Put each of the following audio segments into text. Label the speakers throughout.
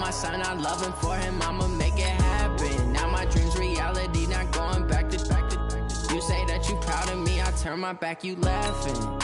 Speaker 1: my son, I love him for him, I'ma make it happen. Now my dream's reality, not going back to. You say that you proud of me, I turn my back, you laughing.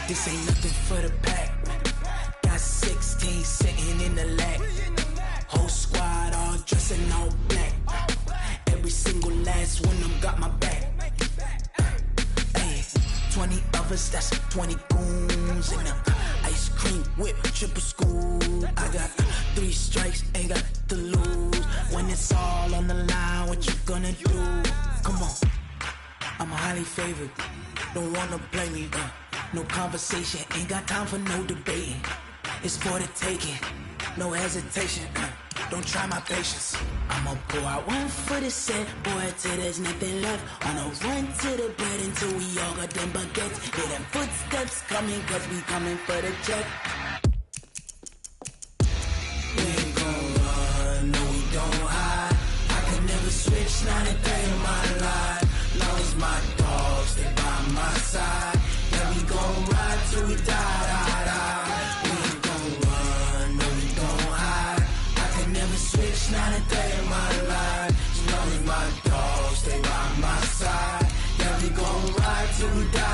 Speaker 2: This ain't nothing for the pack. Got 16 sitting in the lap. Whole squad all dressing all black. Every single last one of them got my back. Hey, 20 of us, that's 20 goons in them. Ice cream whip, triple school. I got 3 strikes, ain't got to lose. When it's all on the line, what you gonna do? Come on, I'm highly favored. Don't wanna blame me, no conversation, ain't got time for no debating. It's for the taking, no hesitation. Don't try my patience. I'ma pull out one for the set, boy, till there's nothing left. On a run to the bed until we all got them baguettes. Hear them footsteps coming, cause we coming for the check. We ain't gon' run, no we don't hide. I can never switch, not a day in my life. Long as my dogs, they by my side. Yeah, we gon' ride till we die. We ain't gon' run, no we don't hide. I can never switch, not a day in my life. As long as my dogs, they by my side. Yeah, we gon' ride till we die.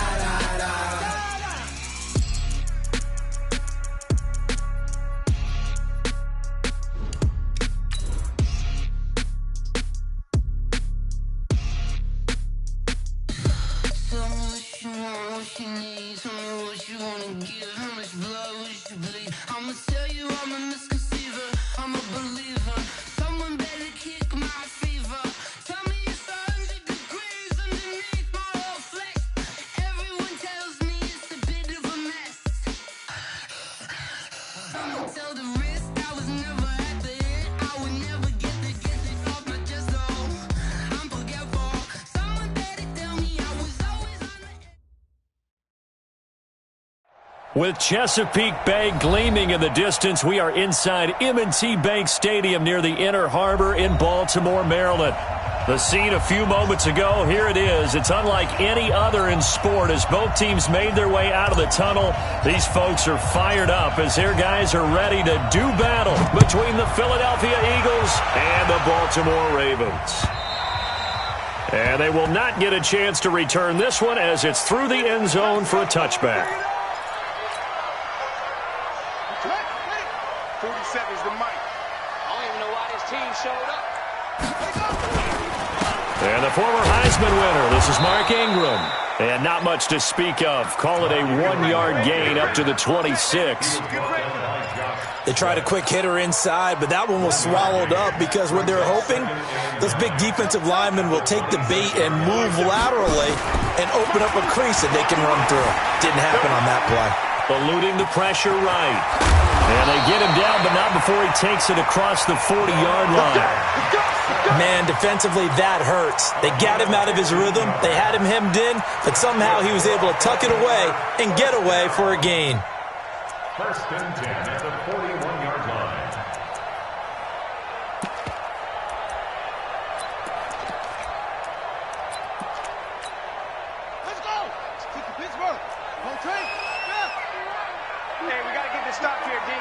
Speaker 3: What you need, tell me what you wanna give. How much blood would you bleed? I'ma tell you I'm a misconceiver, I'm a believer. Someone better kick my fever. Tell me it's 100 degrees underneath my whole flesh. Everyone tells me it's a bit of a mess. I'ma tell the risk I was never at the end. I would never get it off my chest, though. I'm forgetful. Someone better tell me I was always on the edge.
Speaker 4: With Chesapeake Bay gleaming in the distance, we are inside M&T Bank Stadium near the Inner Harbor in Baltimore, Maryland. The scene a few moments ago, here it is. It's unlike any other in sport as both teams made their way out of the tunnel. These folks are fired up as their guys are ready to do battle between the Philadelphia Eagles and the Baltimore Ravens. And they will not get a chance to return this one as it's through the end zone for a touchback.
Speaker 5: 47's the mic. I don't even know why this team showed up.
Speaker 4: And the former Heisman winner, this is Mark Ingram. And not much to speak of. Call it a 1-yard gain up to the 26.
Speaker 6: They tried a quick hitter inside, but that one was swallowed up because what they're hoping, those big defensive linemen will take the bait and move laterally and open up a crease that they can run through. Didn't happen on that play.
Speaker 4: Eluding the pressure right. And they get him down, but not before he takes it across the 40-yard line.
Speaker 6: Man, defensively, that hurts. They got him out of his rhythm. They had him hemmed in, but somehow he was able to tuck it away and get away for a gain.
Speaker 7: First and 10 at the 41-yard line.
Speaker 5: Let's go! Let's kick to Pittsburgh. Home train. Yeah. Hey, we got to get this stop here, D.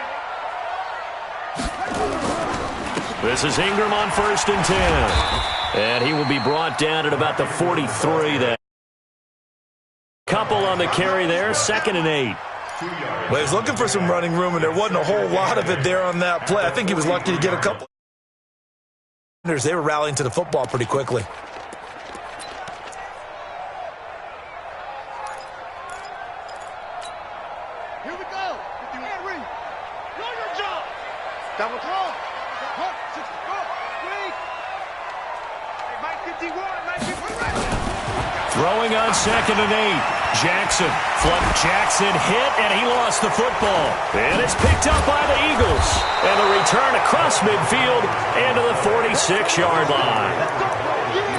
Speaker 4: This is Ingram on first and 10. And he will be brought down at about the 43 there. Couple on the carry there, 2nd and 8.
Speaker 6: Well, he was looking for some running room, and there wasn't a whole lot of it there on that play. I think he was lucky to get a couple. They were rallying to the football pretty quickly.
Speaker 4: Throwing on 2nd and 8. Jackson hit, and he lost the football. And it's picked up by the Eagles. And the return across midfield and to the 46-yard line.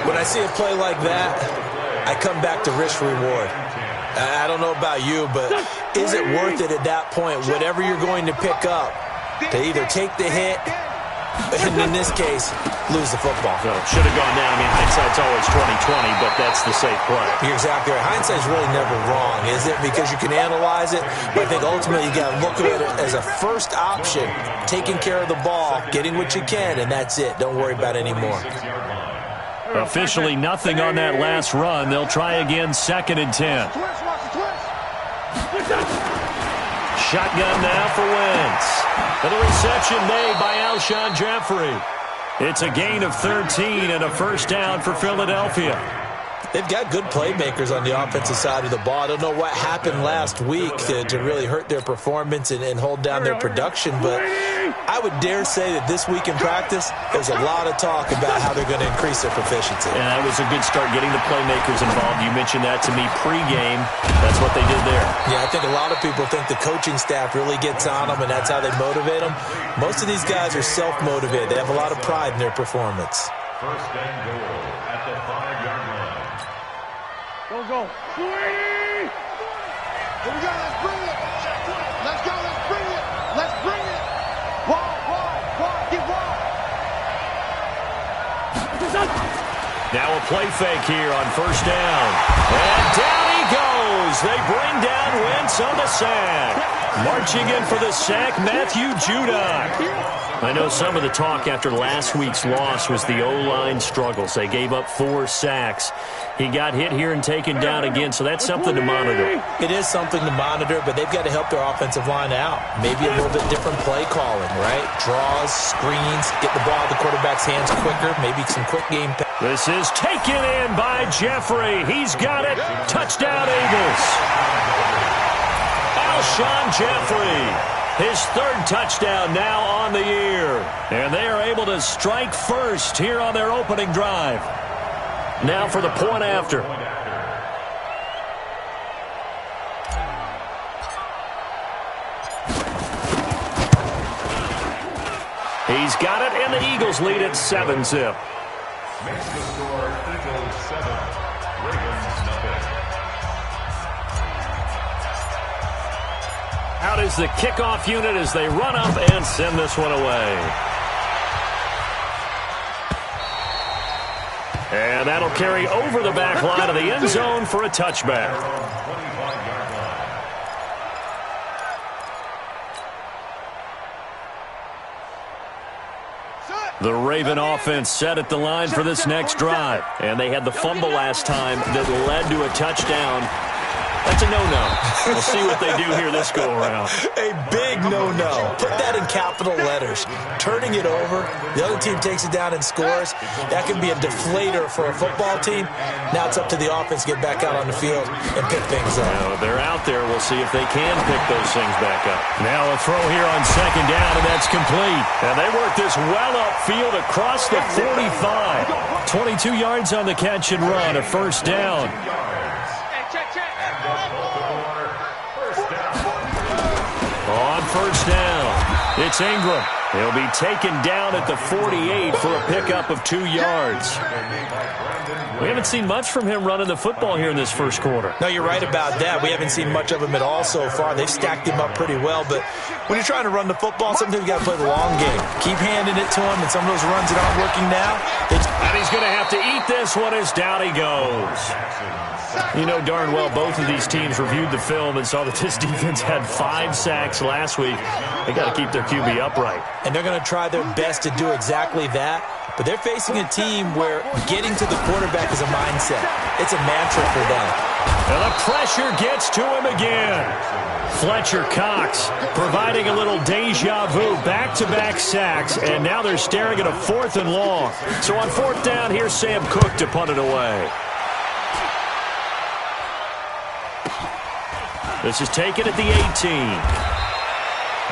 Speaker 6: When I see a play like that, I come back to risk-reward. I don't know about you, but is it worth it at that point, whatever you're going to pick up, to either take the hit, and in this case, lose the football?
Speaker 4: So it should have gone down. I mean, hindsight's always 20/20, but that's the safe play.
Speaker 6: You're exactly right. Hindsight's really never wrong, is it? Because you can analyze it, but I think ultimately you got to look at it as a first option, taking care of the ball, getting what you can, and that's it. Don't worry about it anymore.
Speaker 4: Officially nothing on that last run. They'll try again, 2nd and 10. Shotgun now for Wentz. And the reception made by Alshon Jeffrey. It's a gain of 13 and a first down for Philadelphia.
Speaker 6: They've got good playmakers on the offensive side of the ball. I don't know what happened last week to really hurt their performance and hold down their production, but I would dare say that this week in practice, there's a lot of talk about how they're going to increase their proficiency.
Speaker 4: And that was a good start, getting the playmakers involved. You mentioned that to me pregame. That's what they did there.
Speaker 6: Yeah, I think a lot of people think the coaching staff really gets on them, and that's how they motivate them. Most of these guys are self-motivated. They have a lot of pride in their performance.
Speaker 7: First and goal at the 5-yard line.
Speaker 5: Go. Here we go. Let's bring it. Let's go. Let's bring it. Let's bring it. Wide. Get wide.
Speaker 4: Now a play fake here on first down. And down he goes. They bring down Wentz on the sack. Marching in for the sack, Matthew Judon. I know some of the talk after last week's loss was the O-line struggles. They gave up 4 sacks. He got hit here and taken down again, so that's something to monitor.
Speaker 6: It is something to monitor, but they've got to help their offensive line out. Maybe a little bit different play calling, right? Draws, screens, get the ball out of the quarterback's hands quicker, maybe some quick game.
Speaker 4: This is taken in by Jeffrey. He's got it. Touchdown, Eagles. Alshon Jeffrey. His 3rd touchdown now on the year. And they are able to strike first here on their opening drive. Now for the point after. He's got it, and the Eagles lead at 7-zip.
Speaker 7: Makes the score Eagles 7, Ravens nothing.
Speaker 4: Out is the kickoff unit as they run up and send this one away. And that'll carry over the back line of the end zone for a touchback. The Raven offense set at the line for this next drive. And they had the fumble last time that led to a touchdown. That's a no-no. We'll see what they do here this go-around.
Speaker 6: A big no-no. Put that in capital letters. Turning it over, the other team takes it down and scores. That can be a deflator for a football team. Now it's up to the offense to get back out on the field and pick things up.
Speaker 4: Now, they're out there. We'll see if they can pick those things back up. Now a throw here on 2nd down, and that's complete. And they work this well upfield across the 45. 22 yards on the catch and run, a first down. On first down, it's Ingram. He'll be taken down at the 48 for a pickup of 2 yards. We haven't seen much from him running the football here in this first quarter.
Speaker 6: No, you're right about that. We haven't seen much of him at all so far. They've stacked him up pretty well, but when you're trying to run the football, sometimes you got to play the long game. Keep handing it to him, and some of those runs that aren't working now.
Speaker 4: And he's going to have to eat this one as down he goes. You know darn well both of these teams reviewed the film and saw that this defense had 5 sacks last week. They got to keep their QB upright.
Speaker 6: And they're going to try their best to do exactly that. But they're facing a team where getting to the quarterback is a mindset. It's a mantra for them.
Speaker 4: And the pressure gets to him again. Fletcher Cox providing a little deja vu. Back-to-back sacks, and now they're staring at a 4th and long. So on 4th down, here's Sam Cook to punt it away. This is taken at the 18.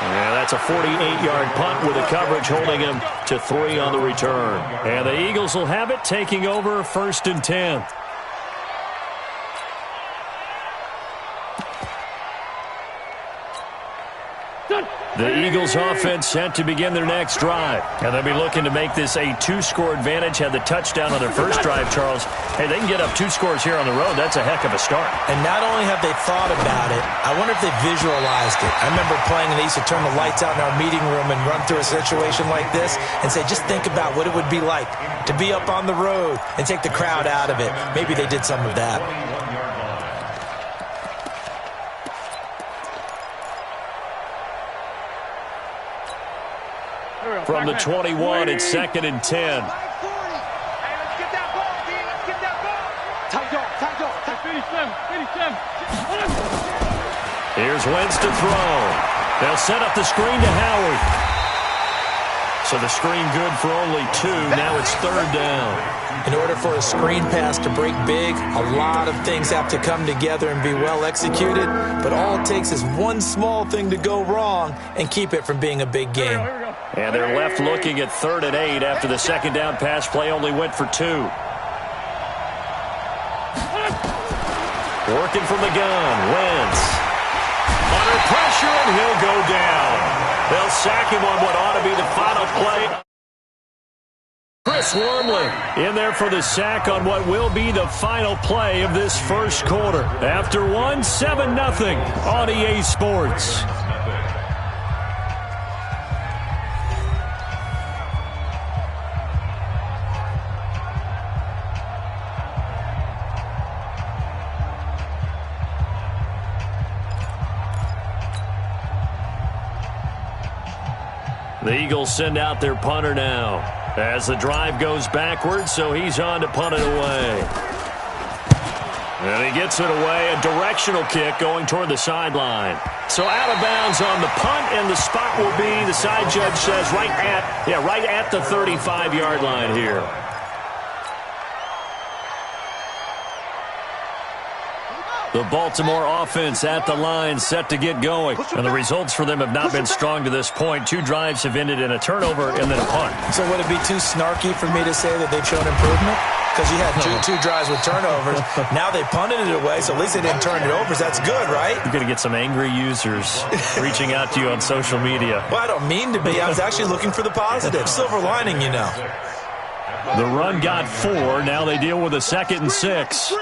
Speaker 4: Yeah, that's a 48-yard punt with the coverage holding him to 3 on the return. And the Eagles will have it, taking over 1st and 10. The Eagles offense set to begin their next drive. And they'll be looking to make this a 2-score advantage. Had the touchdown on their first drive, Charles. Hey, they can get up 2 scores here on the road. That's a heck of a start.
Speaker 6: And not only have they thought about it, I wonder if they visualized it. I remember playing and they used to turn the lights out in our meeting room and run through a situation like this and say, just think about what it would be like to be up on the road and take the crowd out of it. Maybe they did some of that.
Speaker 4: From the 21, it's 2nd and 10.
Speaker 5: Hey, let's get that ball, D. Let's get that ball. Tight off. Finish them.
Speaker 4: Here's Wentz to throw. They'll set up the screen to Howard. So the screen good for only 2. Now it's 3rd down.
Speaker 6: In order for a screen pass to break big, a lot of things have to come together and be well executed. But all it takes is one small thing to go wrong and keep it from being a big game.
Speaker 4: And they're left looking at 3rd and 8 after the 2nd down pass play only went for 2. Working from the gun, Wentz. Under pressure, and he'll go down. They'll sack him on what ought to be the final play. Chris Wormley in there for the sack on what will be the final play of this first quarter. After 7-0 on EA Sports. The Eagles send out their punter now as the drive goes backwards, so he's on to punt it away. And he gets it away, a directional kick going toward the sideline. So out of bounds on the punt, and the spot will be, the side judge says, right at the 35-yard line here. The Baltimore offense at the line, set to get going. And the results for them have not been strong to this point. 2 drives have ended in a turnover and then a punt.
Speaker 6: So would it be too snarky for me to say that they've shown improvement? Because you had two drives with turnovers. Now they punted it away, so at least they didn't turn it over. So that's good, right?
Speaker 4: You're going to get some angry users reaching out to you on social media.
Speaker 6: Well, I don't mean to be. I was actually looking for the positive. Silver lining, you know.
Speaker 4: The run got 4. Now they deal with a 2nd and 6.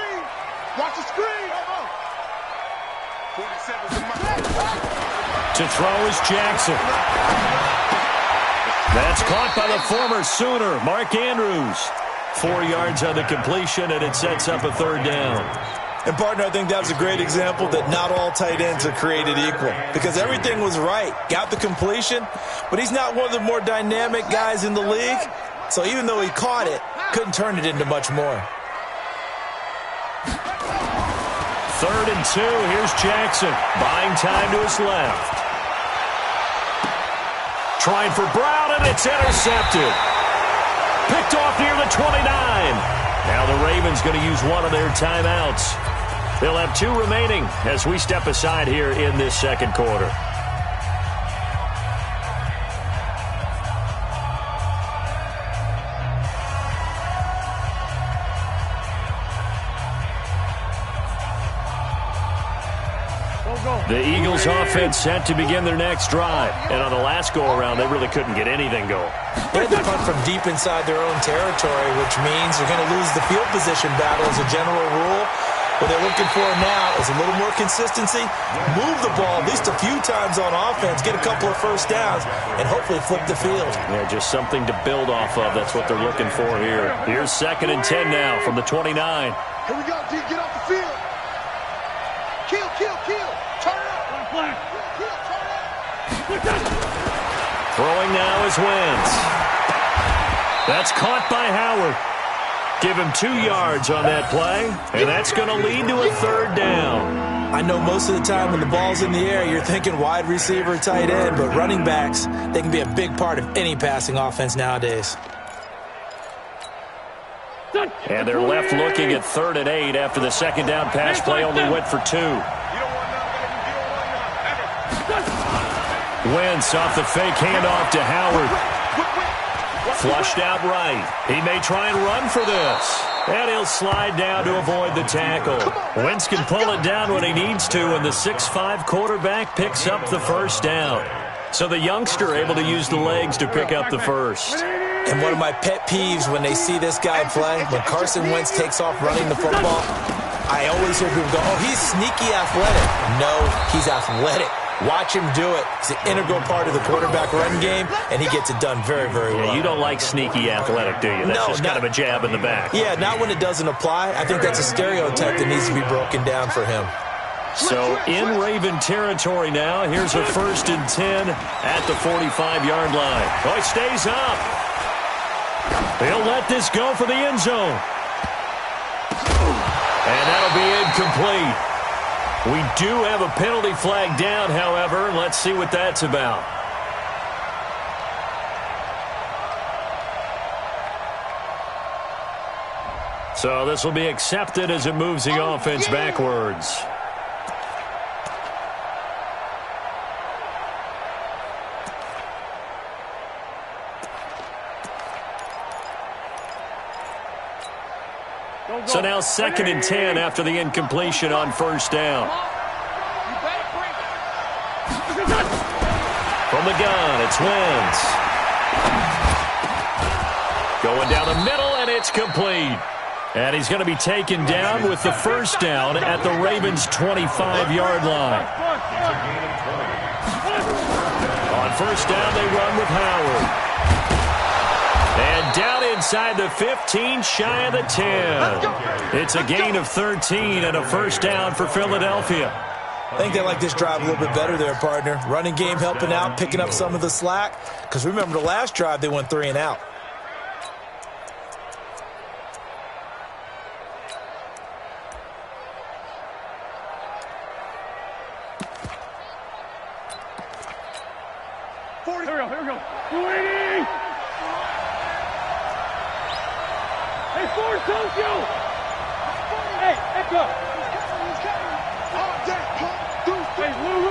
Speaker 5: Watch the screen.
Speaker 4: To throw is Jackson. That's caught by the former Sooner, Mark Andrews. 4 yards on the completion, and it sets up a 3rd down.
Speaker 6: And, partner, I think that was a great example that not all tight ends are created equal. Because everything was right. Got the completion, but he's not one of the more dynamic guys in the league. So even though he caught it, couldn't turn it into much more.
Speaker 4: 3rd and 2. Here's Jackson. Buying time to his left. Trying for Brown, and it's intercepted. Picked off near the 29. Now the Ravens going to use one of their timeouts. They'll have 2 remaining as we step aside here in this 2nd quarter. The Eagles offense set to begin their next drive. And on the last go-around, they really couldn't get anything going.
Speaker 6: They had to punt from deep inside their own territory, which means they're going to lose the field position battle as a general rule. What they're looking for now is a little more consistency, move the ball at least a few times on offense, get a couple of first downs, and hopefully flip the field.
Speaker 4: Yeah, just something to build off of. That's what they're looking for here. Here's 2nd and 10 now from the 29.
Speaker 5: Here we go, D. Get off the field. Kill. Turn up.
Speaker 4: Throwing now is Wentz. That's caught by Howard. Give him 2 yards on that play, and that's going to lead to a 3rd down.
Speaker 6: I know most of the time when the ball's in the air, you're thinking wide receiver, tight end, but running backs, they can be a big part of any passing offense nowadays.
Speaker 4: And they're left looking at 3rd and 8 after the 2nd down pass play only went for 2. Wentz off the fake handoff to Howard. Flushed out right. He may try and run for this. And he'll slide down to avoid the tackle. Wentz can pull it down when he needs to, and the 6'5" quarterback picks up the first down. So the youngster able to use the legs to pick up the first.
Speaker 6: And one of my pet peeves when they see this guy play, when Carson Wentz takes off running the football, I always hear people go, oh, he's sneaky athletic. No, he's athletic. Watch him do it. It's an integral part of the quarterback run game, and he gets it done very, very well.
Speaker 4: Yeah, you don't like sneaky athletic, do you? That's just kind of a jab in the back.
Speaker 6: Yeah, not when it doesn't apply. I think that's a stereotype that needs to be broken down for him.
Speaker 4: So in Raven territory now, here's a 1st and 10 at the 45-yard line. Oh, he stays up. He'll let this go for the end zone. And that'll be incomplete. We do have a penalty flag down, however. Let's see what that's about. So this will be accepted as it moves the offense backwards. So now 2nd and 10 after the incompletion on 1st down. From the gun, it's Wentz. Going down the middle, and it's complete. And he's going to be taken down with the first down at the Ravens' 25-yard line. On 1st down, they run with Howard. And down inside the 15, shy of the 10. It's a gain of 13 and a 1st down for Philadelphia.
Speaker 6: I think they like this drive a little bit better there, partner. Running game helping out, picking up some of the slack. Because remember the last drive, they went 3 and out.
Speaker 5: Here we go. Waiting! Hey, Force, don't you! Hey, let's go! Hey, Lou!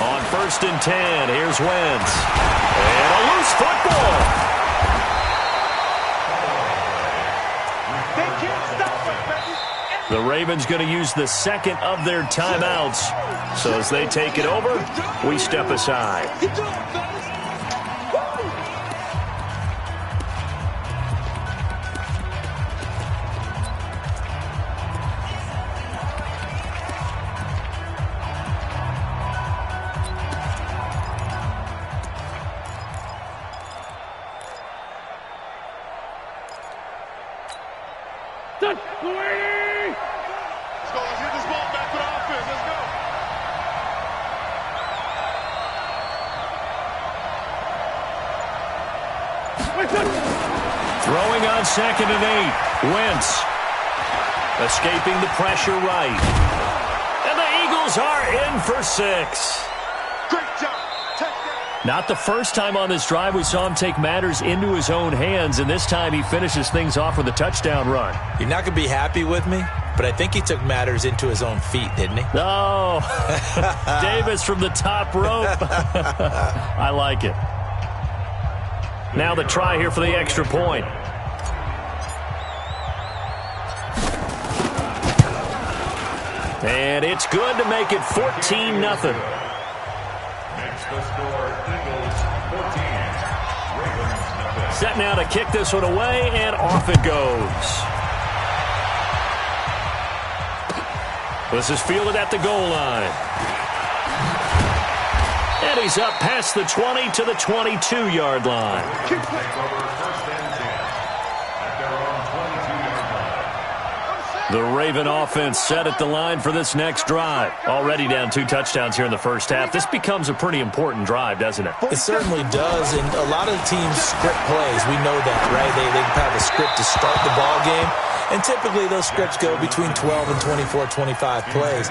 Speaker 4: On 1st and 10, here's Wentz. And a loose football.
Speaker 5: They can't stop us, baby!
Speaker 4: The Ravens going to use the 2nd of their timeouts. So as they take it over, we step aside. Throwing on 2nd and 8. Wentz escaping the pressure right. And the Eagles are in for 6.
Speaker 5: Great job. Touchdown.
Speaker 4: Not the first time on this drive we saw him take matters into his own hands, and this time he finishes things off with a touchdown run.
Speaker 6: You're not going to be happy with me, but I think he took matters into his own feet, didn't he?
Speaker 4: Oh, Davis from the top rope. I like it. Now the try here for the extra point. And it's good to make it 14-0.
Speaker 7: Makes the score Eagles 14. Ravens nothing.
Speaker 4: Set now to kick this one away, and off it goes. This is fielded at the goal line. And he's up past the 20 to the 22-yard line.
Speaker 7: Take over 1st and 10 at their own 22-yard line.
Speaker 4: The Raven offense set at the line for this next drive. Already down 2 touchdowns here in the first half. This becomes a pretty important drive, doesn't it?
Speaker 6: It certainly does, and a lot of teams script plays. We know that, right? They have a script to start the ball game, and typically those scripts go between 12 and 24, 25 plays.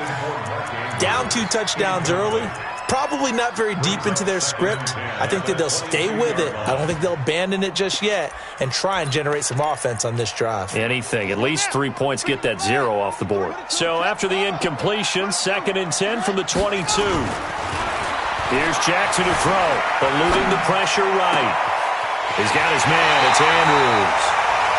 Speaker 6: Down 2 touchdowns early, Probably not very deep into their script. I think that they'll stay with it. I don't think they'll abandon it just yet and try and generate some offense on this drive.
Speaker 4: Anything. At least 3 points get that 0 off the board. So after the incompletion, 2nd and 10 from the 22. Here's Jackson to throw, eluding the pressure right. He's got his man. It's Andrews.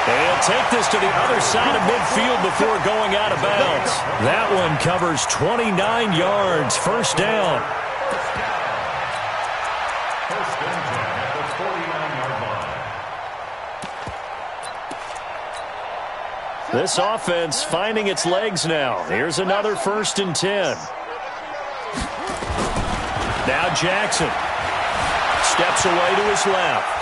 Speaker 4: He'll take this to the other side of midfield before going out of bounds. That one covers 29 yards. First down.
Speaker 7: First and 10 at the 49-yard line.
Speaker 4: This offense finding its legs now. Here's another 1st and 10. Now Jackson steps away to his left.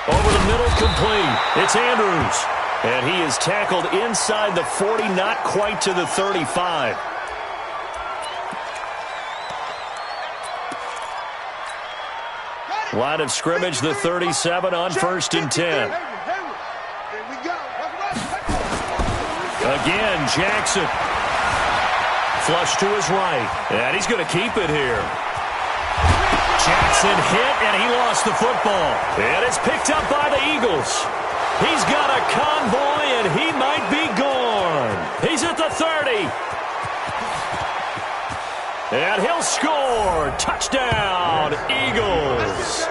Speaker 4: Over the middle, complete. It's Andrews. And he is tackled inside the 40, not quite to the 35. Line of scrimmage, the 37 on 1st and 10. Again, Jackson. Flush to his right. And he's going to keep it here. Jackson hit, and he lost the football. And it's picked up by the Eagles. He's got a convoy, and he might be gone. He's at the 30. And he'll score. Touchdown, Eagles.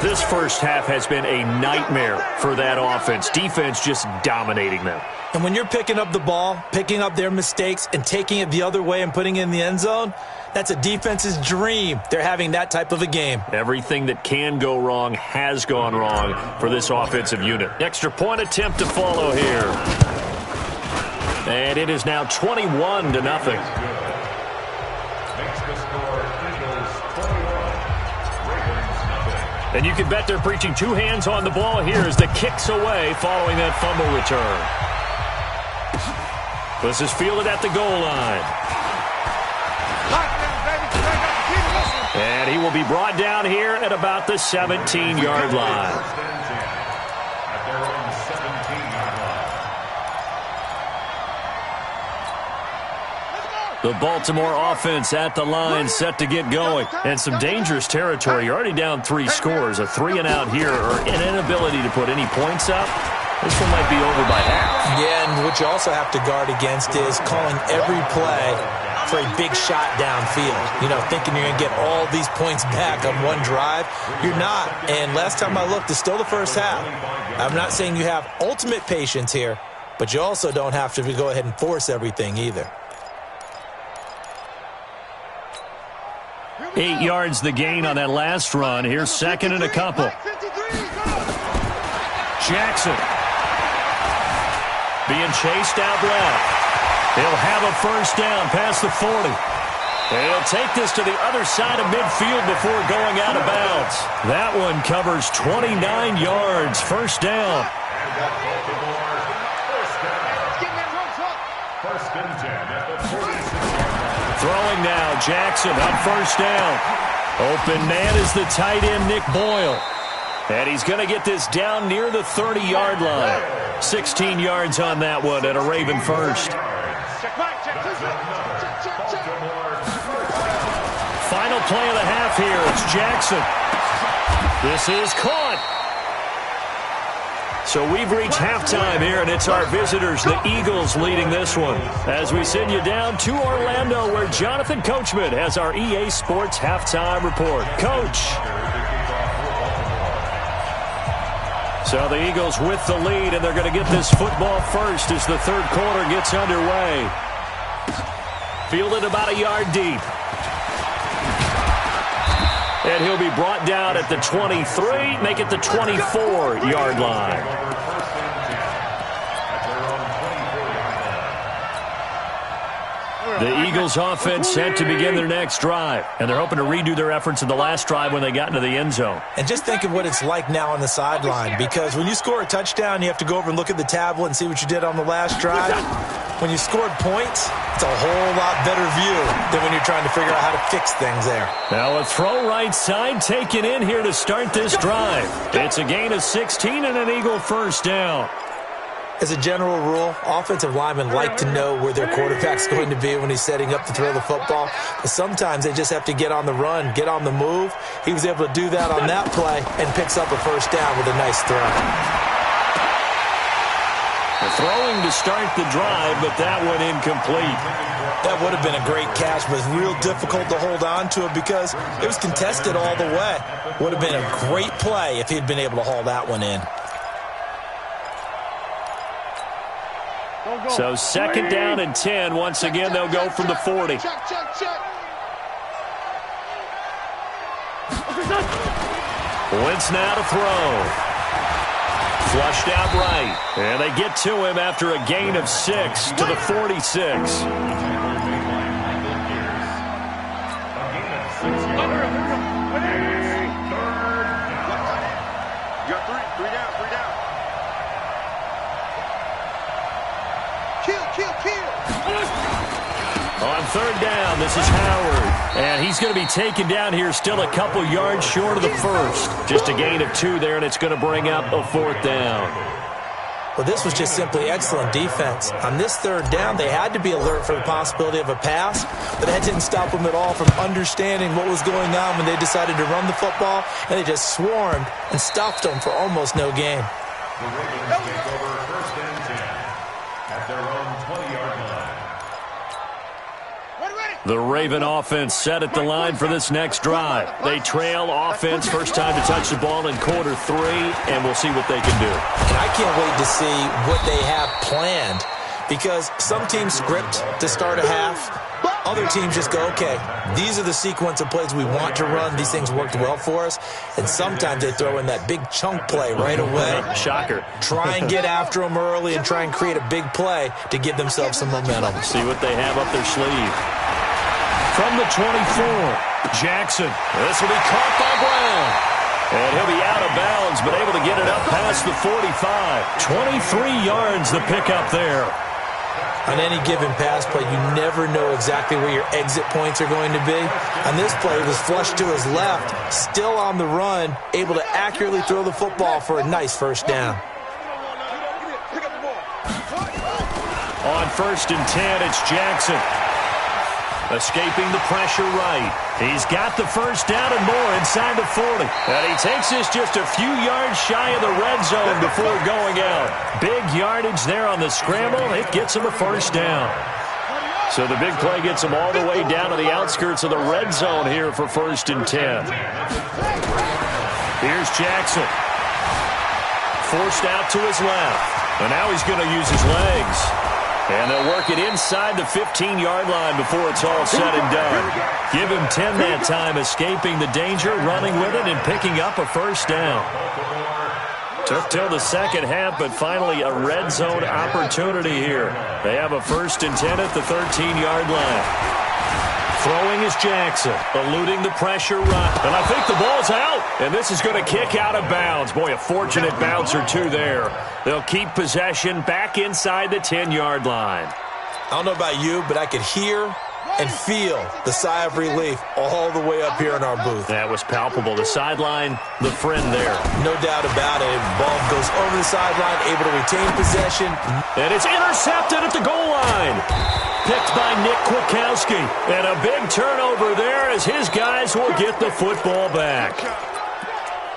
Speaker 4: This first half has been a nightmare for that offense. Defense just dominating them.
Speaker 6: And when you're picking up the ball, picking up their mistakes, and taking it the other way and putting it in the end zone, that's a defense's dream. They're having that type of a game.
Speaker 4: Everything that can go wrong has gone wrong for this offensive unit. Extra point attempt to follow here. And it is now 21-0.
Speaker 7: Makes the score Eagles 21, Ravens nothing.
Speaker 4: And you can bet they're preaching 2 hands on the ball here as the kick's away following that fumble return. This is fielded at the goal line. And he will be brought down here at about the 17-yard line.
Speaker 7: First and 10 at their own 17-yard line.
Speaker 4: The Baltimore offense at the line, set to get going. And some dangerous territory. You're already down 3 scores. A 3 and out here, or an inability to put any points up. This one might be over by half.
Speaker 6: Yeah, and what you also have to guard against is calling every play for a big shot downfield. You know, thinking you're going to get all these points back on one drive. You're not. And last time I looked, it's still the first half. I'm not saying you have ultimate patience here, but you also don't have to go ahead and force everything either.
Speaker 4: 8 yards the gain on that last run. Here's 2nd and a couple. Jackson being chased out left. He'll have a first down past the 40. He'll take this to the other side of midfield before going out of bounds. That one covers 29 yards. First down.
Speaker 7: First and 10 at the 46-yard line.
Speaker 4: Throwing now, Jackson on first down. Open man is the tight end, Nick Boyle. And he's going to get this down near the 30-yard line. 16 yards on that one and a Raven first. Final play of the half here. It's Jackson. This is caught. So we've reached halftime here, and it's our visitors, the Eagles, leading this one. As we send you down to Orlando, where Jonathan Coachman has our EA Sports halftime report. Coach. So the Eagles with the lead, and they're going to get this football first as the third quarter gets underway. Fielded about a yard deep. And he'll be brought down at the 23, make it the 24-yard line. The Eagles offense set to begin their next drive, and they're hoping to redo their efforts in the last drive when they got into the end zone.
Speaker 6: And just think of what it's like now on the sideline, because when you score a touchdown, you have to go over and look at the tablet and see what you did on the last drive. When you scored points, it's a whole lot better view than when you're trying to figure out how to fix things there.
Speaker 4: Now a throw right side taken in here to start this drive. It's a gain of 16 and an Eagle first down.
Speaker 6: As a general rule, offensive linemen like to know where their quarterback's going to be when he's setting up to throw the football. But sometimes they just have to get on the run, get on the move. He was able to do that on that play and picks up a first down with a nice throw.
Speaker 4: Throwing to start the drive, but that went incomplete.
Speaker 6: That would have been a great catch, but real difficult to hold on to it because it was contested all the way. Would have been a great play if he'd been able to haul that one in.
Speaker 4: So second down and 10. Once again, they'll go from the 40. Wentz now to throw. Flushed out right. And they get to him after a gain of 6 to the 46. On third down, this is Howard. And he's going to be taken down here still a couple yards short of the first. Just a gain of 2 there, and it's going to bring up a 4th down.
Speaker 6: Well, this was just simply excellent defense. On this third down, they had to be alert for the possibility of a pass, but that didn't stop them at all from understanding what was going on when they decided to run the football, and they just swarmed and stuffed them for almost no gain.
Speaker 7: The Ravens take over first and 10 at their own 20-yard line.
Speaker 4: The Raven offense set at the line for this next drive. They trail offense, first time to touch the ball in quarter 3, and we'll see what they can do.
Speaker 6: And I can't wait to see what they have planned because some teams script to start a half. Other teams just go, okay, these are the sequence of plays we want to run. These things worked well for us. And sometimes they throw in that big chunk play right away.
Speaker 4: Shocker.
Speaker 6: Try and get after them early and try and create a big play to give themselves some momentum.
Speaker 4: See what they have up their sleeve. From the 24, Jackson. This will be caught by Brown. And he'll be out of bounds, but able to get it up past the 45. 23 yards the pickup there.
Speaker 6: On any given pass play, you never know exactly where your exit points are going to be. On this play, it was flushed to his left, still on the run, able to accurately throw the football for a nice first down.
Speaker 4: On first and 10, it's Jackson. Escaping the pressure right. He's got the first down and more inside the 40. And he takes this just a few yards shy of the red zone before going out. Big yardage there on the scramble. It gets him a first down. So the big play gets him all the way down to the outskirts of the red zone here for first and 10. Here's Jackson. Forced out to his left. And now he's going to use his legs. And they'll work it inside the 15-yard line before it's all said and done. Give him 10 that time, escaping the danger, running with it, and picking up a first down. Took till the second half, but finally a red zone opportunity here. They have a first and 10 at the 13-yard line. Throwing is Jackson, eluding the pressure run. And I think the ball's out. And this is going to kick out of bounds. Boy, a fortunate bounce or two there. They'll keep possession back inside the 10-yard line.
Speaker 6: I don't know about you, but I could hear and feel the sigh of relief all the way up here in our booth.
Speaker 4: That was palpable. The sideline, the friend there.
Speaker 6: No doubt about it. Ball goes over the sideline, able to retain possession.
Speaker 4: And it's intercepted at the goal line. Picked by Nick Kwiatkowski. And a big turnover there as his guys will get the football back.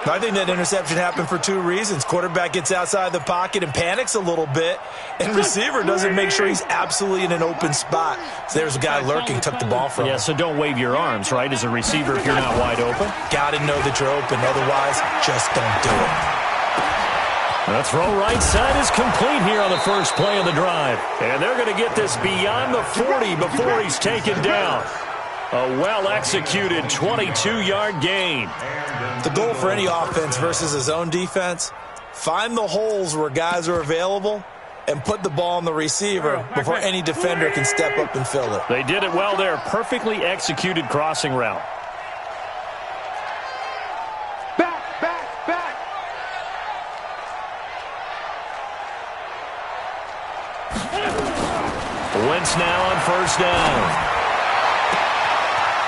Speaker 6: I think that interception happened for 2 reasons. Quarterback gets outside the pocket and panics a little bit, and receiver doesn't make sure he's absolutely in an open spot. So there's a guy lurking, took the ball from him.
Speaker 4: Yeah, so don't wave your arms, right, as a receiver if you're not wide open.
Speaker 6: Got to know that you're open. Otherwise, just don't do it.
Speaker 4: The throw right side is complete here on the first play of the drive. And they're going to get this beyond the 40 before he's taken down. A well-executed 22-yard gain.
Speaker 6: The goal for any offense versus his own defense, find the holes where guys are available and put the ball on the receiver before any defender can step up and fill it.
Speaker 4: They did it well there. Perfectly executed crossing route.
Speaker 5: Back.
Speaker 4: Wentz now on first down.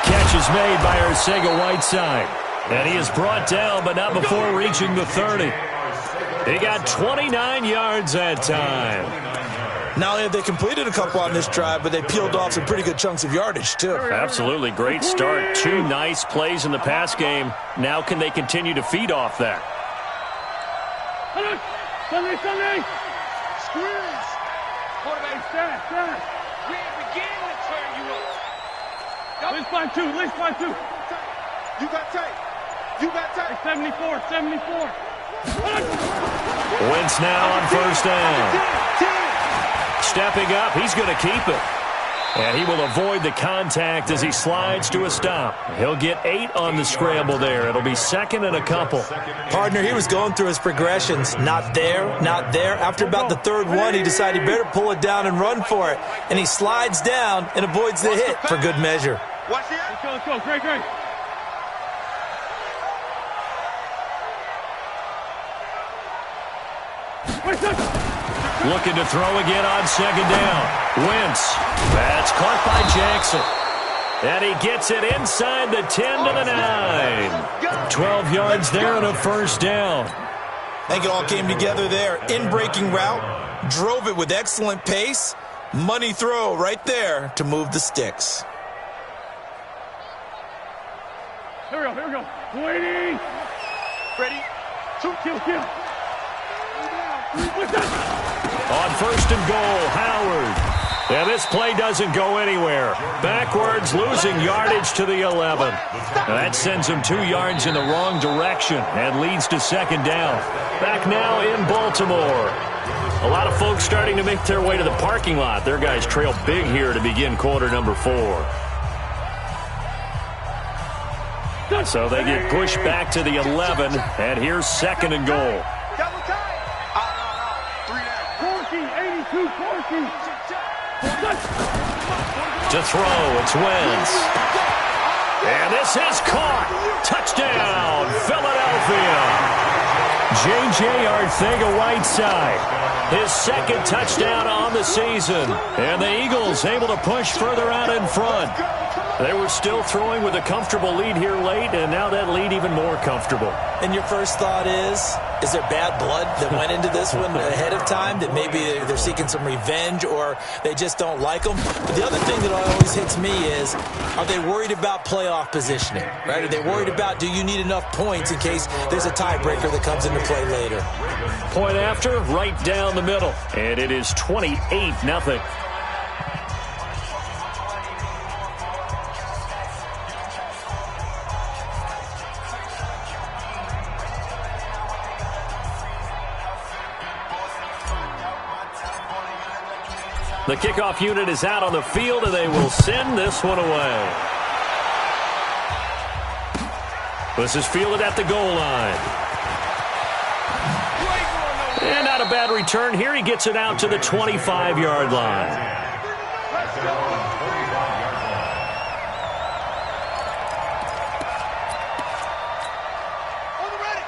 Speaker 4: Catch is made by Arcega-Whiteside. And he is brought down, but not before reaching the 30. He got 29 yards that time.
Speaker 6: Not only have they completed a couple on this drive, but they peeled off some pretty good chunks of yardage, too.
Speaker 4: Absolutely. Great start. 2 nice plays in the pass game. Now can they continue to feed off that?
Speaker 5: Sunday! Squeeze! Quarterback, stand! We ain't beginning to turn you up. Let's find two. You got tape. 74.
Speaker 4: Wentz now on first down. Stepping up, he's going to keep it. And he will avoid the contact as he slides to a stop. He'll get 8 on the scramble there. It'll be second and a couple.
Speaker 6: Partner, he was going through his progressions. Not there. After about the third one, he decided he better pull it down and run for it. And he slides down and avoids the hit for good measure.
Speaker 5: Watch it. Let's go. Great.
Speaker 4: Looking to throw again on second down. Wentz. That's caught by Jackson. And he gets it inside the 10 to the 9. 12 yards there on a first down.
Speaker 6: I think it all came together there. In-breaking route. Drove it with excellent pace. Money throw right there to move the sticks.
Speaker 5: Here we go. Waiting. Ready. Kill.
Speaker 4: On first and goal, Howard. And this play doesn't go anywhere. Backwards, losing yardage to the 11. That sends him 2 yards in the wrong direction and leads to second down. Back now in Baltimore. A lot of folks starting to make their way to the parking lot. Their guys trail big here to begin quarter number 4. So they get pushed back to the 11, and here's second and goal. To throw, it's Wentz. And this is caught. Touchdown, Philadelphia. J.J. Arcega-Whiteside. His second touchdown on the season. And the Eagles able to push further out in front. They were still throwing with a comfortable lead here late, and now that lead even more comfortable.
Speaker 6: And your first thought is there bad blood that went into this one ahead of time, that maybe they're seeking some revenge or they just don't like them? But the other thing that always hits me is, are they worried about playoff positioning, right? Are they worried about, do you need enough points in case there's a tiebreaker that comes into play later?
Speaker 4: Point after, right down the middle, and it is 28-0. The kickoff unit is out on the field, and they will send this one away. This is fielded at the goal line. And not a bad return here. He gets it out to the 25-yard line.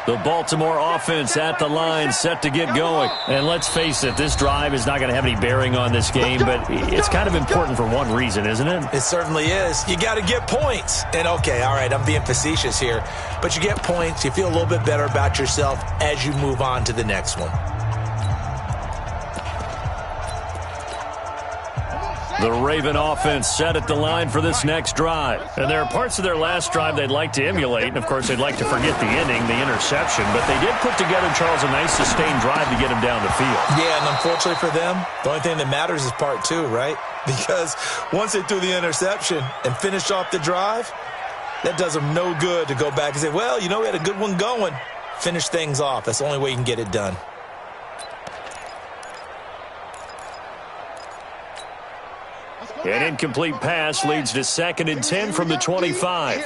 Speaker 4: The Baltimore offense at the line, set to get going. And let's face it, this drive is not going to have any bearing on this game, but it's kind of important for one reason, isn't it?
Speaker 6: It certainly is. You got to get points. And okay, all right, I'm being facetious here, but you get points, you feel a little bit better about yourself as you move on to the next one.
Speaker 4: The Raven offense set at the line for this next drive. And there are parts of their last drive they'd like to emulate. And, of course, they'd like to forget the inning, the interception. But they did put together, Charles, a nice sustained drive to get him down the field.
Speaker 6: Yeah, and unfortunately for them, the only thing that matters is part 2, right? Because once they threw the interception and finished off the drive, that does them no good to go back and say, well, you know, we had a good one going. Finish things off. That's the only way you can get it done.
Speaker 4: An incomplete pass leads to 2nd and 10 from the 25.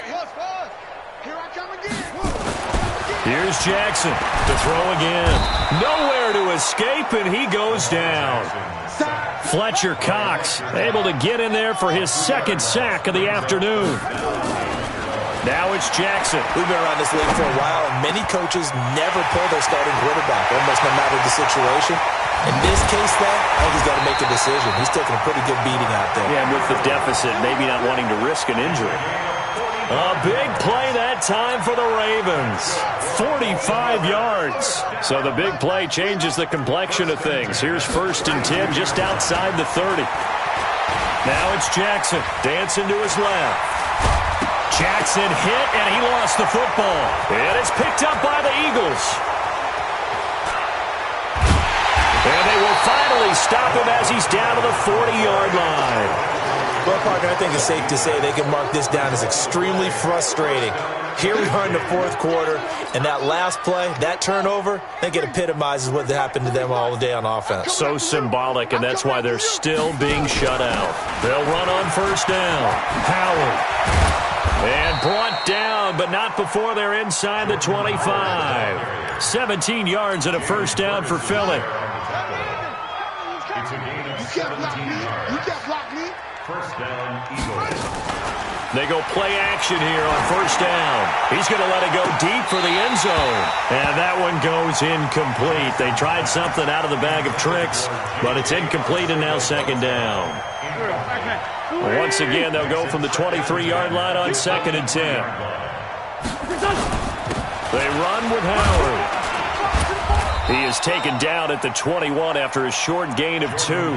Speaker 4: Here's Jackson to throw again. Nowhere to escape, and he goes down. Fletcher Cox able to get in there for his 2nd sack of the afternoon. Now it's Jackson.
Speaker 6: We've been around this league for a while, and many coaches never pull their starting quarterback, almost no matter the situation. In this case, though, I think he's got to make a decision. He's taking a pretty good beating out there.
Speaker 4: Yeah, and with the deficit, maybe not wanting to risk an injury. A big play that time for the Ravens. 45 yards. So the big play changes the complexion of things. Here's 1st and 10 just outside the 30. Now it's Jackson dancing to his left. Jackson hit, and he lost the football. And it's picked up by the Eagles. And they will finally stop him as he's down to the 40-yard line.
Speaker 6: Well, Parker, I think it's safe to say they can mark this down as extremely frustrating. Here we are in the 4th quarter, and that last play, that turnover, I think it epitomizes what happened to them all day on offense.
Speaker 4: So symbolic, and that's why they're still being shut out. They'll run on 1st down. Howard. And brought down, but not before they're inside the 25. 17 yards and a 1st down for Philly.
Speaker 7: It's a gain of 17 yards.
Speaker 5: You can't block me.
Speaker 7: 1st down, Eagles.
Speaker 4: They go play action here on 1st down. He's going to let it go deep for the end zone. And that one goes incomplete. They tried something out of the bag of tricks, but it's incomplete and now 2nd down. Once again, they'll go from the 23-yard line on 2nd and 10. They run with Howard. He is taken down at the 21 after a short gain of 2.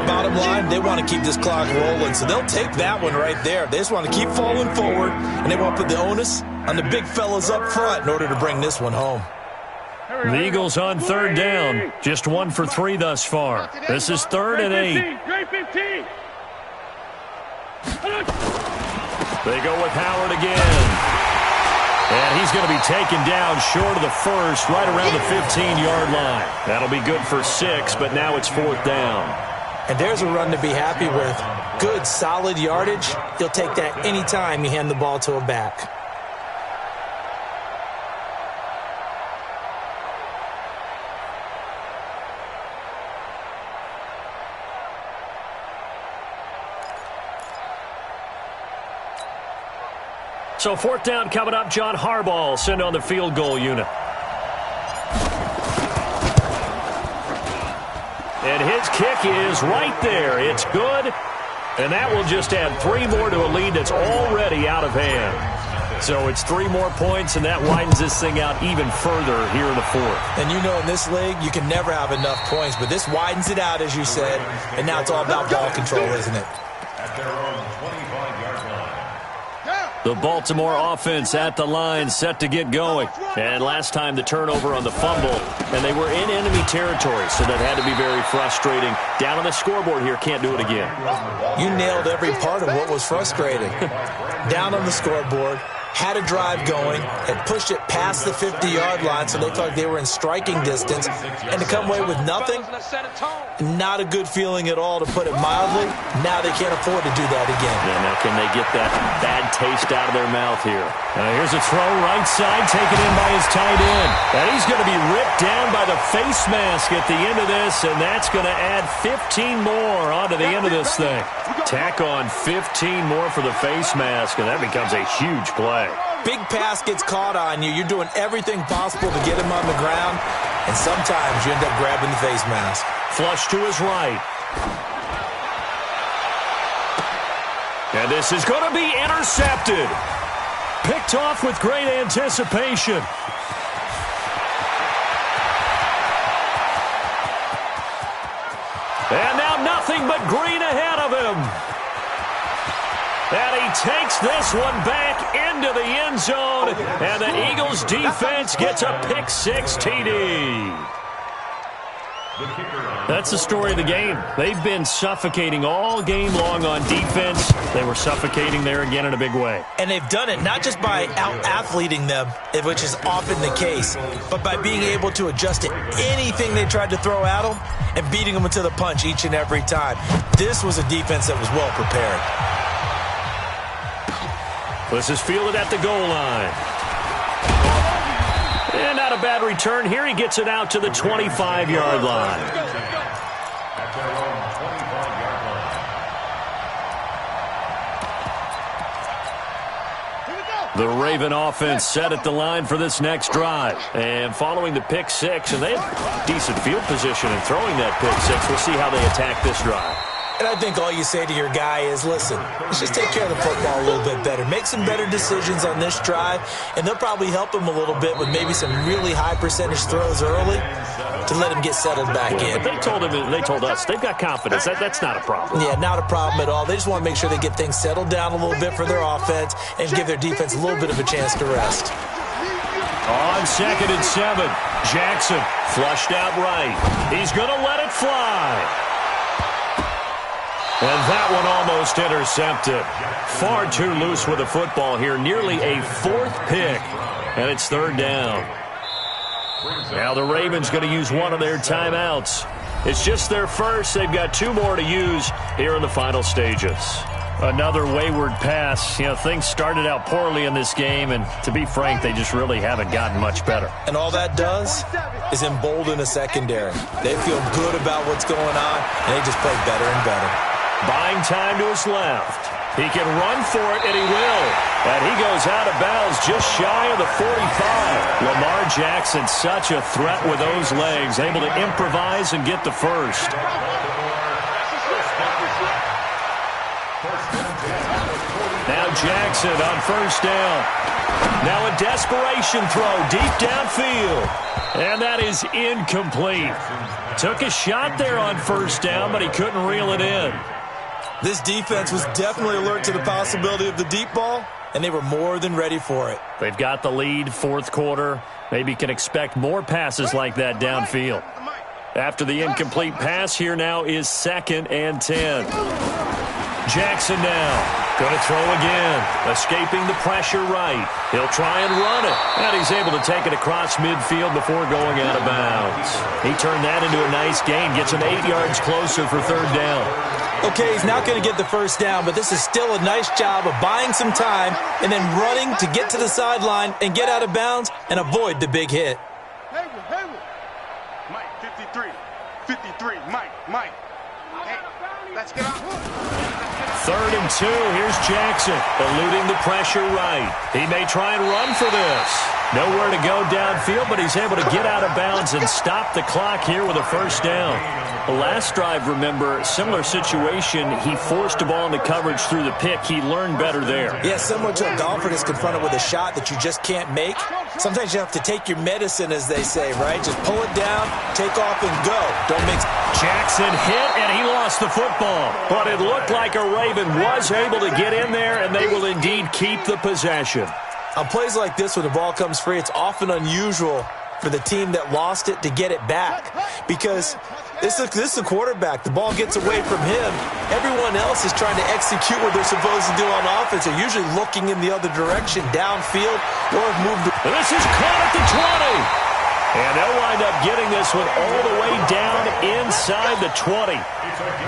Speaker 6: Bottom line, they want to keep this clock rolling, so they'll take that one right there. They just want to keep falling forward, and they want to put the onus on the big fellas up front in order to bring this one home.
Speaker 4: The Eagles on 3rd down, just 1 for 3 thus far. This is 3rd and 8. They go with Howard again. And he's going to be taken down short of the 1st, right around the 15-yard line. That'll be good for 6, but now it's 4th down.
Speaker 6: And there's a run to be happy with. Good, solid yardage. You'll take that any time you hand the ball to a back.
Speaker 4: So 4th down coming up. John Harbaugh sent on the field goal unit. And his kick is right there. It's good. And that will just add 3 more to a lead that's already out of hand. So it's 3 more points, and that widens this thing out even further here in the 4th.
Speaker 6: And you know in this league, you can never have enough points. But this widens it out, as you said. And now it's all about ball control, isn't it?
Speaker 7: At their own 25-yard line.
Speaker 4: The Baltimore offense at the line, set to get going. And last time the turnover on the fumble, and they were in enemy territory, so that had to be very frustrating. Down on the scoreboard here, can't do it again.
Speaker 6: You nailed every part of what was frustrating. Down on the scoreboard, had a drive going, had pushed it past the 50-yard line, so they thought they were in striking distance, and to come away with nothing, not a good feeling at all, to put it mildly. Now they can't afford to do that again.
Speaker 4: Yeah, now can they get that bad taste out of their mouth here? Here's a throw right side, taken in by his tight end. And he's going to be ripped down by the face mask at the end of this, and that's going to add 15 more onto the end of this thing. Tack on 15 more for the face mask, and that becomes a huge play.
Speaker 6: Big pass gets caught on you. You're doing everything possible to get him on the ground, and sometimes you end up grabbing the face mask.
Speaker 4: Flush to his right. And this is going to be intercepted. Picked off with great anticipation. And now nothing but green ahead of him. And he takes this one back into the end zone. And the Eagles defense gets a pick-6 TD. That's the story of the game. They've been suffocating all game long on defense. They were suffocating there again in a big way.
Speaker 6: And they've done it not just by out-athleting them, which is often the case, but by being able to adjust to anything they tried to throw at them and beating them to the punch each and every time. This was a defense that was well prepared.
Speaker 4: This is fielded at the goal line. And not a bad return here. He gets it out to the 25-yard line.
Speaker 7: At their own 25-yard line.
Speaker 4: The Raven offense set at the line for this next drive. And following the pick-6, and they have decent field position in throwing that pick-6. We'll see how they attack this drive.
Speaker 6: And I think all you say to your guy is, listen, let's just take care of the football a little bit better. Make some better decisions on this drive, and they'll probably help him a little bit with maybe some really high percentage throws early to let him get settled back in.
Speaker 4: But they told us they've got confidence. That's not a problem.
Speaker 6: Yeah, not a problem at all. They just want to make sure they get things settled down a little bit for their offense and give their defense a little bit of a chance to rest.
Speaker 4: On 2nd and 7, Jackson flushed out right. He's going to let it fly. And that one almost intercepted. Far too loose with the football here. Nearly a 4th pick. And it's 3rd down. Now the Ravens going to use one of their timeouts. It's just their first. They've got 2 more to use here in the final stages. Another wayward pass. You know, things started out poorly in this game, and to be frank, they just really haven't gotten much better.
Speaker 6: And all that does is embolden a secondary. They feel good about what's going on, and they just play better and better.
Speaker 4: Buying time to his left. He can run for it, and he will. And he goes out of bounds just shy of the 45. Lamar Jackson, such a threat with those legs, able to improvise and get the first. Now Jackson on 1st down. Now a desperation throw deep downfield. And that is incomplete. Took a shot there on 1st down, but he couldn't reel it in.
Speaker 6: This defense was definitely alert to the possibility of the deep ball, and they were more than ready for it.
Speaker 4: They've got the lead, 4th quarter. Maybe can expect more passes like that downfield. After the incomplete pass, here now is 2nd and 10. Jackson now. Going to throw again. Escaping the pressure right. He'll try and run it. And he's able to take it across midfield before going out of bounds. He turned that into a nice gain. Gets him 8 yards closer for 3rd down.
Speaker 6: Okay, he's not going to get the first down, but this is still a nice job of buying some time and then running to get to the sideline and get out of bounds and avoid the big hit.
Speaker 5: Mike, 53. 53. Mike. Hey, let's get on.
Speaker 4: 3rd and 2. Here's Jackson eluding the pressure right. He may try and run for this. Nowhere to go downfield, but he's able to get out of bounds and stop the clock here with a 1st down. The last drive, remember, similar situation. He forced a ball into coverage through the pick. He learned better there.
Speaker 6: Yeah, similar to a golfer that's confronted with a shot that you just can't make. Sometimes you have to take your medicine, as they say, right? Just pull it down, take off, and go. Don't mix.
Speaker 4: Jackson hit, and he lost the football. But it looked like a Raven was able to get in there, and they will indeed keep the possession.
Speaker 6: On plays like this, when the ball comes free, it's often unusual for the team that lost it to get it back. Because this is a quarterback. The ball gets away from him. Everyone else is trying to execute what they're supposed to do on offense. They're usually looking in the other direction, downfield, or have moved.
Speaker 4: This is caught at the 20. And they'll wind up getting this one all the way down inside the 20.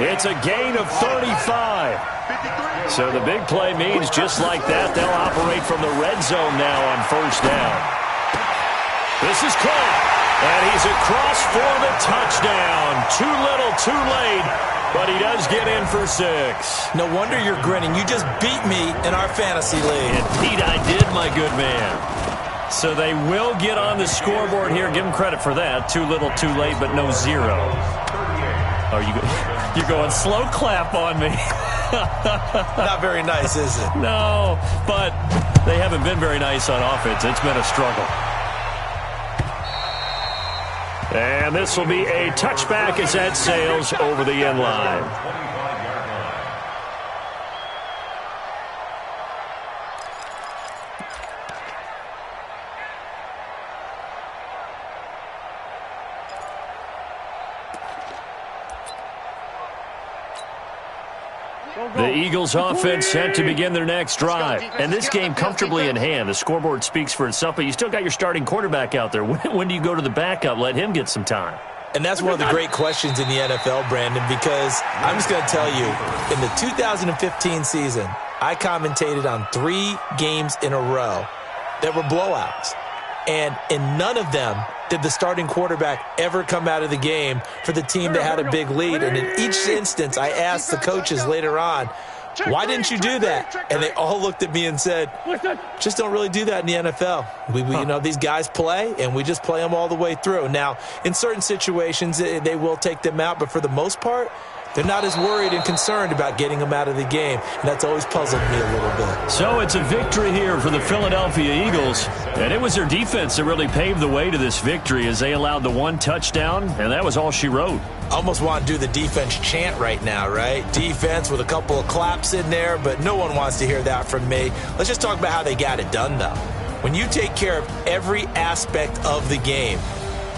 Speaker 4: It's a gain of 35. So the big play means just like that, they'll operate from the red zone now on 1st down. This is caught, and he's across for the touchdown. Too little, too late, but he does get in for 6.
Speaker 6: No wonder you're grinning. You just beat me in our fantasy league.
Speaker 4: Indeed I did, my good man. So they will get on the scoreboard here. Give them credit for that. Too little, too late, but no 0. Are you're going slow clap on me.
Speaker 6: Not very nice, is it?
Speaker 4: No, but they haven't been very nice on offense. It's been a struggle. And this will be a touchback as that sails over the end line. The Eagles offense set to begin their next drive. And this game comfortably in hand. The scoreboard speaks for itself, but you still got your starting quarterback out there. When do you go to the backup? Let him get some time.
Speaker 6: And that's one of the great questions in the NFL, Brandon, because I'm just going to tell you, in the 2015 season, I commentated on 3 games in a row that were blowouts. And in none of them did the starting quarterback ever come out of the game for the team that had a big lead. And in each instance, I asked the coaches later on, why didn't you do that? And they all looked at me and said, just don't really do that in the NFL. You know, these guys play, and we just play them all the way through. Now, in certain situations, they will take them out, but for the most part, They're not as worried and concerned about getting him out of the game, and that's always puzzled me a little bit.
Speaker 4: So it's a victory here for the Philadelphia Eagles, and it was their defense that really paved the way to this victory as they allowed the one touchdown, and that was all she wrote.
Speaker 6: I almost want to do the defense chant right now, right? Defense with a couple of claps in there, but no one wants to hear that from me. Let's just talk about how they got it done, though. When you take care of every aspect of the game,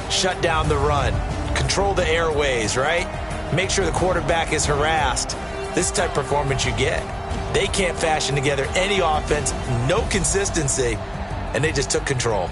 Speaker 6: shut down the run, control the airways, right? Make sure the quarterback is harassed. This type of performance you get. They can't fashion together any offense, no consistency, and they just took control.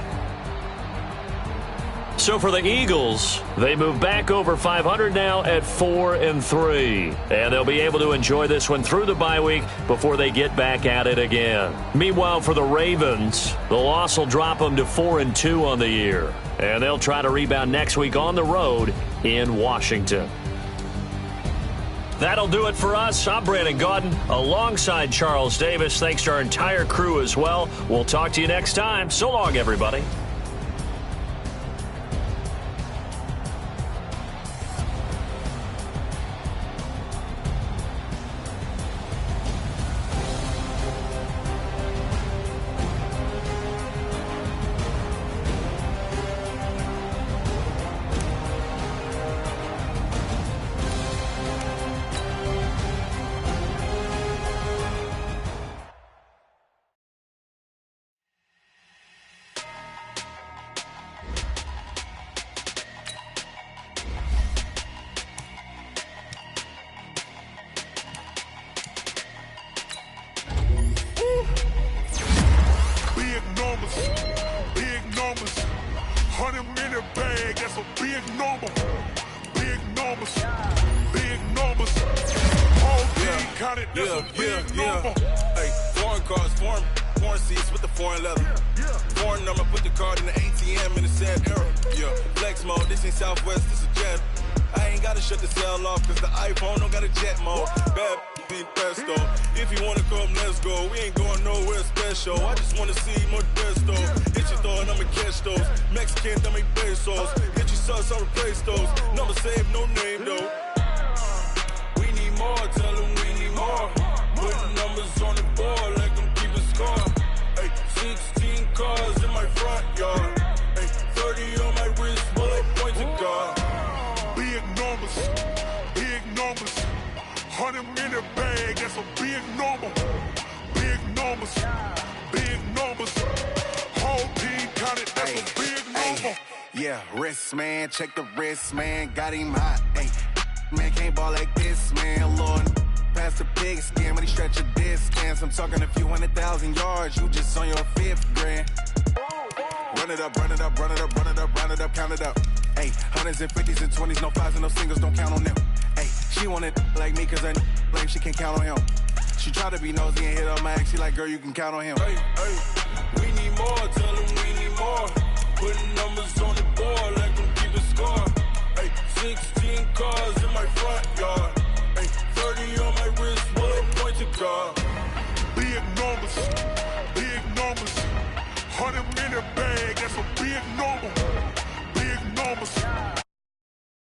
Speaker 4: So for the Eagles, they move back over 500 now at 4-3. And they'll be able to enjoy this one through the bye week before they get back at it again. Meanwhile, for the Ravens, the loss will drop them to 4-2 on the year. And they'll try to rebound next week on the road in Washington. That'll do it for us. I'm Brandon Gaudin alongside Charles Davis. Thanks to our entire crew as well. We'll talk to you next time. So long, everybody.
Speaker 8: Check the wrist, man, got him hot. Ay, man, can't ball like this, man. Lord, pass the pig skin, but he stretch a distance. I'm talking a few 100,000 yards, you just on your 5th grand. Run it up, run it up, run it up, run it up, run it up, count it up. Ay, hundreds and 50s and 20s, no 5s and no singles, don't count on them. Ay, she want it like me, cause her like she can't count on him. She try to be nosy and hit up my ex, she like, girl, you can count on him. Ay, ay, we need more, tell them we need more. Putting numbers on the board like them keep a score. Ay, 16 cars in my front yard. Ay, 30 on my wrist, what a point to guard. Big numbers.